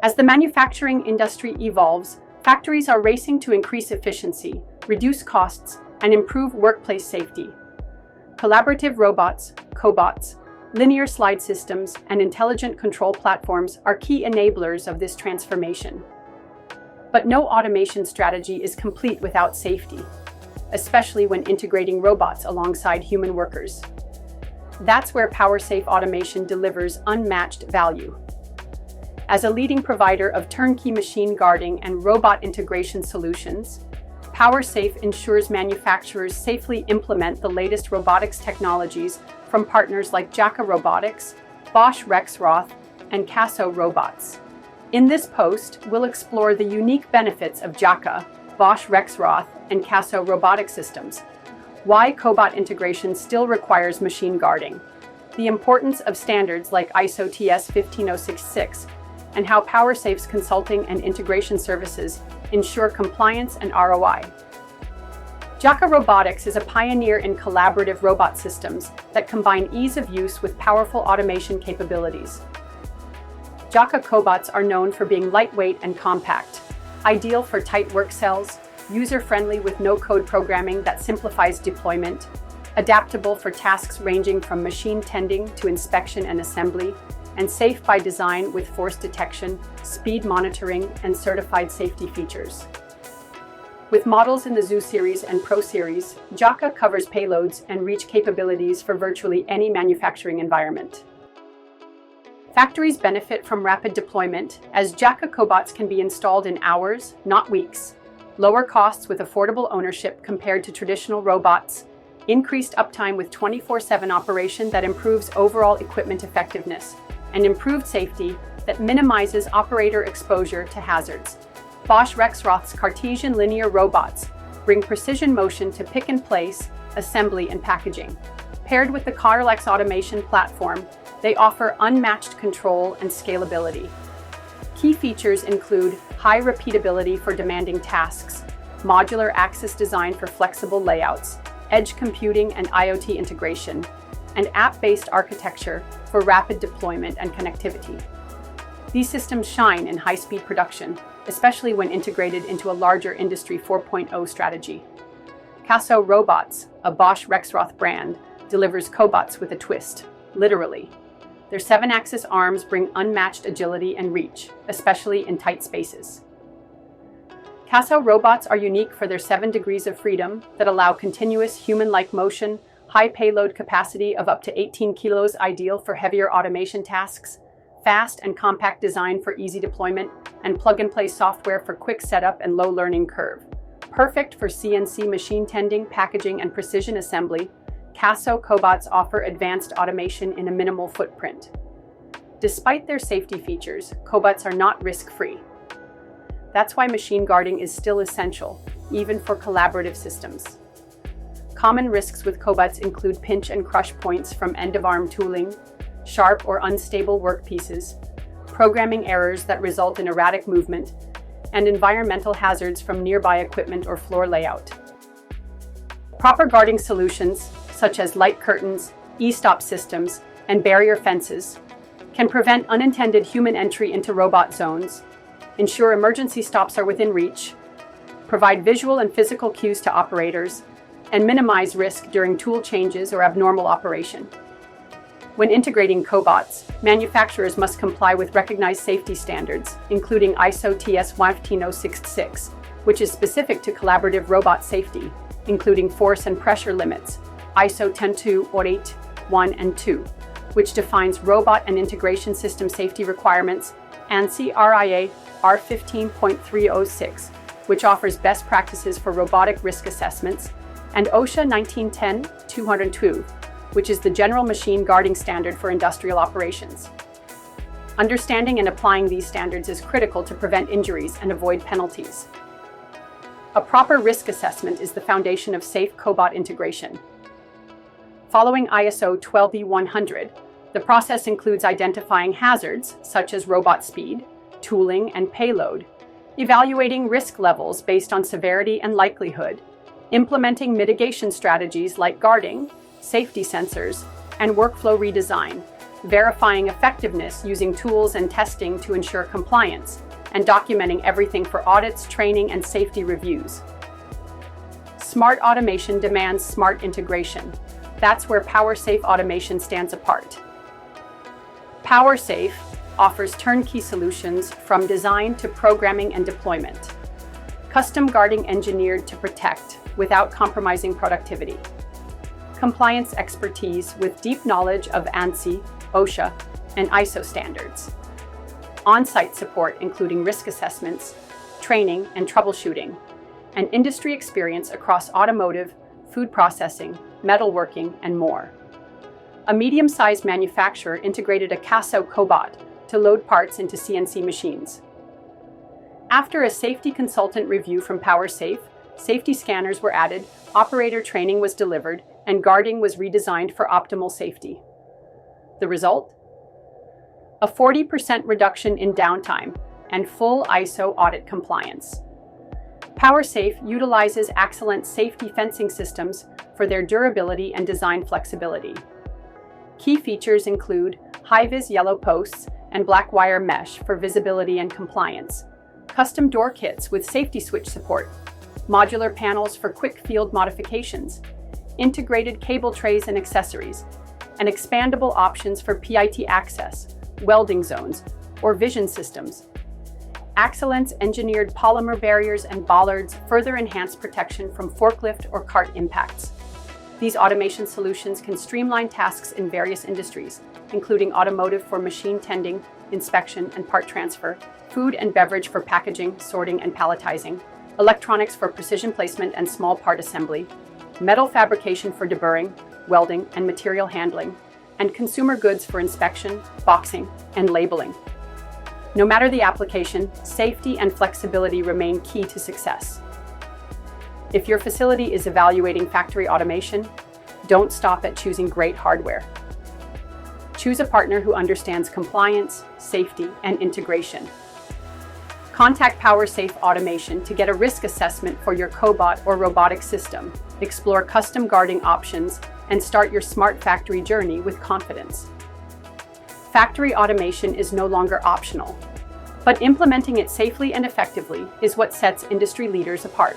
As the manufacturing industry evolves, factories are racing to increase efficiency, reduce costs, and improve workplace safety. Collaborative robots, cobots, linear slide systems, and intelligent control platforms are key enablers of this transformation. But no automation strategy is complete without safety, especially when integrating robots alongside human workers. That's where PowerSafe Automation delivers unmatched value. As a leading provider of turnkey machine guarding and robot integration solutions, PowerSafe ensures manufacturers safely implement the latest robotics technologies from partners like JAKA Robotics, Bosch Rexroth, and Kassow Robots. In this post, we'll explore the unique benefits of JAKA, Bosch Rexroth, and Kassow Robotic systems, why cobot integration still requires machine guarding, the importance of standards like ISO TS 15066, and how PowerSafe's consulting and integration services ensure compliance and ROI. JAKA Robotics is a pioneer in collaborative robot systems that combine ease of use with powerful automation capabilities. JAKA cobots are known for being lightweight and compact, ideal for tight work cells, user-friendly with no-code programming that simplifies deployment, adaptable for tasks ranging from machine tending to inspection and assembly, and safe by design with force detection, speed monitoring, and certified safety features. With models in the Zoo Series and Pro Series, JAKA covers payloads and reach capabilities for virtually any manufacturing environment. Factories benefit from rapid deployment, as JAKA cobots can be installed in hours, not weeks. Lower costs with affordable ownership compared to traditional robots, increased uptime with 24/7 operation that improves overall equipment effectiveness, and improved safety that minimizes operator exposure to hazards. Bosch Rexroth's Cartesian linear robots bring precision motion to pick and place, assembly, and packaging. Paired with the Cobots automation platform, they offer unmatched control and scalability. Key features include high repeatability for demanding tasks, modular axis design for flexible layouts, edge computing and IoT integration, and app-based architecture for rapid deployment and connectivity. These systems shine in high-speed production, especially when integrated into a larger Industry 4.0 strategy. Kassow Robots, a Bosch Rexroth brand, delivers cobots with a twist, literally. Their 7-axis arms bring unmatched agility and reach, especially in tight spaces. Kassow Robots are unique for their 7 degrees of freedom that allow continuous human-like motion, high payload capacity of up to 18 kilos ideal for heavier automation tasks, fast and compact design for easy deployment, and plug-and-play software for quick setup and low learning curve. Perfect for CNC machine tending, packaging, and precision assembly, Kassow cobots offer advanced automation in a minimal footprint. Despite their safety features, cobots are not risk-free. That's why machine guarding is still essential, even for collaborative systems. Common risks with cobots include pinch and crush points from end-of-arm tooling, sharp or unstable workpieces, programming errors that result in erratic movement, and environmental hazards from nearby equipment or floor layout. Proper guarding solutions, such as light curtains, e-stop systems, and barrier fences, can prevent unintended human entry into robot zones, ensure emergency stops are within reach, provide visual and physical cues to operators, and minimize risk during tool changes or abnormal operation. When integrating cobots, manufacturers must comply with recognized safety standards, including ISO TS 15066, which is specific to collaborative robot safety, including force and pressure limits, ISO 10288 1 and 2, which defines robot and integration system safety requirements, and RIA R15.306, which offers best practices for robotic risk assessments, and OSHA 1910-202, which is the general machine guarding standard for industrial operations. Understanding and applying these standards is critical to prevent injuries and avoid penalties. A proper risk assessment is the foundation of safe cobot integration. Following ISO 12B100, the process includes identifying hazards such as robot speed, tooling, and payload, evaluating risk levels based on severity and likelihood, implementing mitigation strategies like guarding, safety sensors, and workflow redesign, verifying effectiveness using tools and testing to ensure compliance, and documenting everything for audits, training, and safety reviews. Smart automation demands smart integration. That's where PowerSafe Automation stands apart. PowerSafe offers turnkey solutions from design to programming and deployment. Custom guarding engineered to protect without compromising productivity. Compliance expertise with deep knowledge of ANSI, OSHA, and ISO standards. On-site support including risk assessments, training and troubleshooting, and industry experience across automotive, food processing, metalworking, and more. A medium-sized manufacturer integrated a Kassow Cobot to load parts into CNC machines. After a safety consultant review from PowerSafe, safety scanners were added, operator training was delivered, and guarding was redesigned for optimal safety. The result? A 40% reduction in downtime and full ISO audit compliance. PowerSafe utilizes excellent safety fencing systems for their durability and design flexibility. Key features include high-vis yellow posts and black wire mesh for visibility and compliance, custom door kits with safety switch support, modular panels for quick field modifications, integrated cable trays and accessories, and expandable options for PIT access, welding zones, or vision systems. Axalent's engineered polymer barriers and bollards further enhance protection from forklift or cart impacts. These automation solutions can streamline tasks in various industries, including automotive for machine tending, inspection, and part transfer, food and beverage for packaging, sorting, and palletizing, electronics for precision placement and small part assembly, metal fabrication for deburring, welding, and material handling, and consumer goods for inspection, boxing, and labeling. No matter the application, safety and flexibility remain key to success. If your facility is evaluating factory automation, don't stop at choosing great hardware. Choose a partner who understands compliance, safety, and integration. Contact PowerSafe Automation to get a risk assessment for your cobot or robotic system, explore custom guarding options, and start your smart factory journey with confidence. Factory automation is no longer optional, but implementing it safely and effectively is what sets industry leaders apart.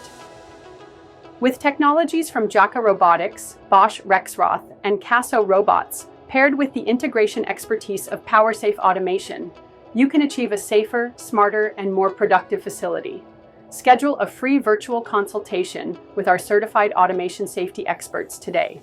With technologies from JAKA Robotics, Bosch Rexroth, and Kassow Robots, paired with the integration expertise of PowerSafe Automation, you can achieve a safer, smarter, and more productive facility. Schedule a free virtual consultation with our certified automation safety experts today.